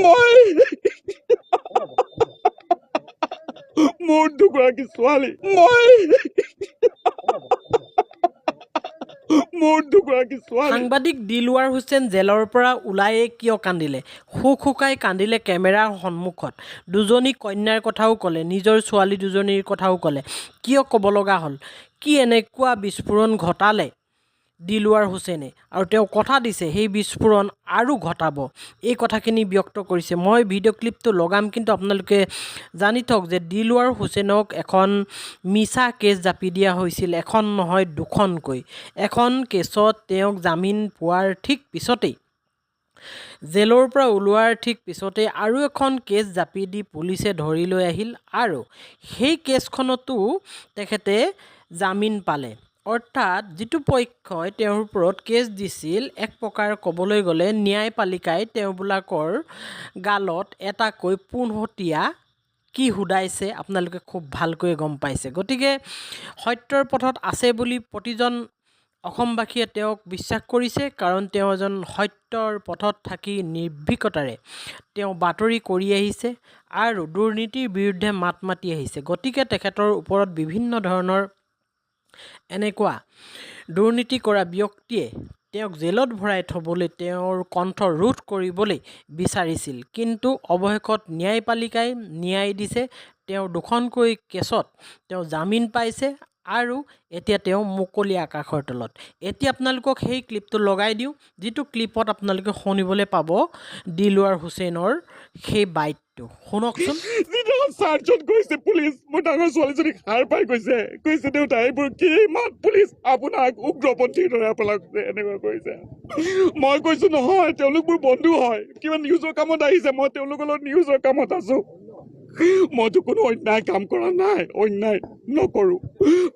মই মোৰ দুগৰাকী ছোৱালী সাংবাদিক দিলৱাৰ হুছেইন জেলৰ পৰা ওলায়ে কিয় কান্দিলে? হুক হুকাই কান্দিলে কেমেৰাৰ সন্মুখত। দুজনী কন্যাৰ কথাও ক'লে, নিজৰ ছোৱালী দুজনীৰ কথাও ক'লে। কিয় ক'ব লগা হ'ল? কি এনেকুৱা বিস্ফোৰণ ঘটালে দিলৱাৰ হুছেইনে? আৰু তেওঁ কথা দিছে সেই বিস্ফোৰণ আৰু ঘটাব। এই কথাখিনি ব্যক্ত কৰিছে। মই ভিডিঅ' ক্লিপটো লগাম, কিন্তু আপোনালোকে জানি থওক যে দিলৱাৰ হুছেইনক এখন মিছা কেছ জাপি দিয়া হৈছিল, এখন নহয় দুখনকৈ। এখন কেছত তেওঁক জামিন পোৱাৰ ঠিক পিছতেই, জেলৰ পৰা ওলোৱাৰ ঠিক পিছতেই আৰু এখন কেছ জাপি দি পুলিচে ধৰি লৈ আহিল আৰু সেই কেছখনতো তেখেতে জামিন পালে। অৰ্থাৎ যিটো পক্ষই তেওঁৰ ওপৰত কেছ দিছিল, এক প্ৰকাৰ ক'বলৈ গ'লে ন্যায়পালিকাই তেওঁবিলাকৰ গালত এটাকৈ পোনহতীয়া কি সোধাইছে আপোনালোকে খুব ভালকৈ গম পাইছে। গতিকে সত্যৰ পথত আছে বুলি প্ৰতিজন অসমবাসীয়ে তেওঁক বিশ্বাস কৰিছে, কাৰণ তেওঁ এজন সত্যৰ পথত থাকি নিৰ্ভীকতাৰে তেওঁ বাতৰি কৰি আহিছে আৰু দুৰ্নীতিৰ বিৰুদ্ধে মাত মাতি আহিছে। গতিকে তেখেতৰ ওপৰত বিভিন্ন ধৰণৰ এনেকুৱা দুৰ্নীতি কৰা ব্যক্তিয়ে তেওঁক জেলত ভৰাই থ'বলৈ, তেওঁৰ কণ্ঠ ৰোধ কৰিবলৈ বিচাৰিছিল, কিন্তু অৱশেষত ন্যায়পালিকাই ন্যায় দিছে। তেওঁ দুখনকৈ কেছত তেওঁ জামিন পাইছে আৰু এতিয়া তেওঁ মুকলি আকাশৰ তলত। এতিয়া আপোনালোকক সেই ক্লিপটো লগাই দিওঁ, যিটো ক্লিপত আপোনালোকে শুনিবলৈ পাব দিলৱাৰ হুছেইনৰ সেই বাইটটো। শুনকচোন। যিদিনাখন চাৰ্জত গৈছে পুলিচ, মোৰ ডাঙৰ ছোৱালীজনীক সাৰ পাই কৈছে দেউতা এইবোৰ কি মাত, পুলিচ আপোনাক উগ্ৰপন্থীৰ দৰে আপোনাক এনেকুৱা কৰিছে। মই কৈছো নহয়, তেওঁলোক মোৰ বন্ধু হয়, কিবা নিউজৰ কামত আহিছে, মই তেওঁলোকৰ লগত নিউজৰ কামত আছো। মইতো কোনো অন্যায় কাম কৰা নাই, অন্যায় নকৰো।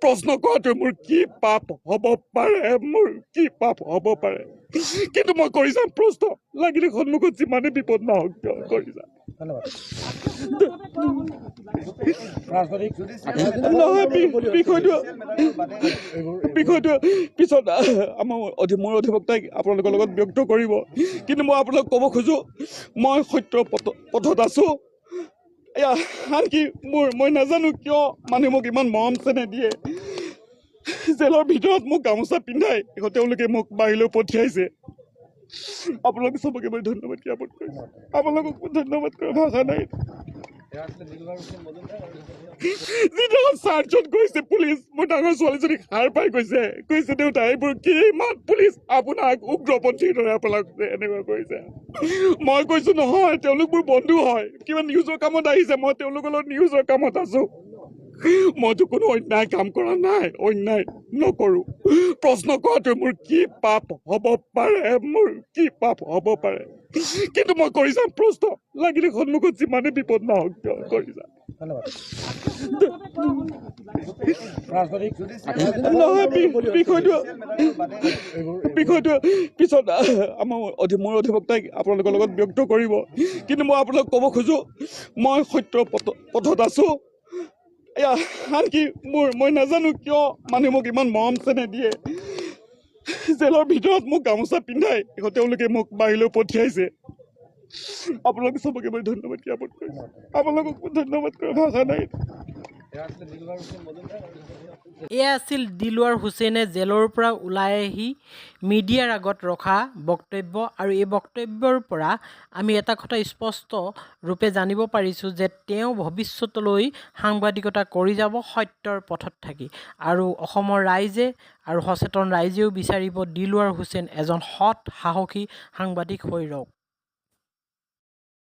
প্ৰশ্ন কৰাটো মোৰ কি পাপ হ'ব পাৰে, কিন্তু মই কৰি যাম প্ৰশ্ন, লাগিলে সন্মুখত যিমানে বিপদ নহওক কিয় কৰি যাম। বিষয়টো পিছত মোৰ অধিবক্তাই আপোনালোকৰ লগত ব্যক্ত কৰিব, কিন্তু মই আপোনালোকক ক'ব খোজো মই সত্যৰ পথত আছো। আনকি মই নাজানো কিয় মানুহে মোক ইমান মৰম চেনেহ দিয়ে। জেলৰ ভিতৰত মোক গামোচা পিন্ধাই তেওঁলোকে মোক বাহিৰলৈ পঠিয়াইছে। আপোনালোক চবকে মই ধন্যবাদ জ্ঞাপন কৰিছো, আপোনালোকক ধন্যবাদ কৰা ভাষা নাই। যিদিনাখন চাৰ্জত গৈছে পুলিচ, মোৰ ডাঙৰ ছোৱালীজনীক সাৰ পাই কৈছে দেউতা এইবোৰ কি মাত, পুলিচ আপোনাক উগ্ৰপন্থীৰ দৰে আপোনাক এনেকুৱা কৰিছে। মই কৈছো নহয়, তেওঁলোক মোৰ বন্ধু হয়, কিবা নিউজৰ কামত আহিছে, মই তেওঁলোকৰ লগত নিউজৰ কামত আছো। মইতো কোনো অন্যায় কাম কৰা নাই, অন্যায় নকৰো। প্ৰশ্ন কৰাটো মোৰ কি পাপ হ'ব পাৰে, কিন্তু মই কৰি যাম প্ৰশ্ন, লাগিলে সন্মুখত যিমানে বিপদ নহওক কিয় কৰি যাম। বিষয়টো পিছত মোৰ অধিবক্তাই আপোনালোকৰ লগত ব্যক্ত কৰিব, কিন্তু মই আপোনালোকক ক'ব খোজো মই সত্যৰ পথত আছো। আনকি মই নাজানো কিয় মানুহে মোক ইমান মৰম চেনেহ দিয়ে। জেলৰ ভিতৰত মোক গামোচা পিন্ধাই তেওঁলোকে মোক বাহিৰলৈ পঠিয়াইছে। আপোনালোক চবকে মই ধন্যবাদ জ্ঞাপন কৰিছো, আপোনালোকক ধন্যবাদ কৰা ভাষা নাই। এয়া আছিল দিলৱাৰ হুছেইনে জেলৰ পৰা ওলাই আহি মিডিয়াৰ আগত ৰখা বক্তব্য, আৰু এই বক্তব্যৰ পৰা আমি এটা কথা স্পষ্ট ৰূপে জানিব পাৰিছোঁ যে তেওঁ ভৱিষ্যতলৈ সাংবাদিকতা কৰি যাব সত্যৰ পথত থাকি, আৰু অসমৰ ৰাইজে আৰু সচেতন ৰাইজেও বিচাৰিব দিলৱাৰ হুছেইন এজন সৎ সাহসী সাংবাদিক হৈ ৰওক।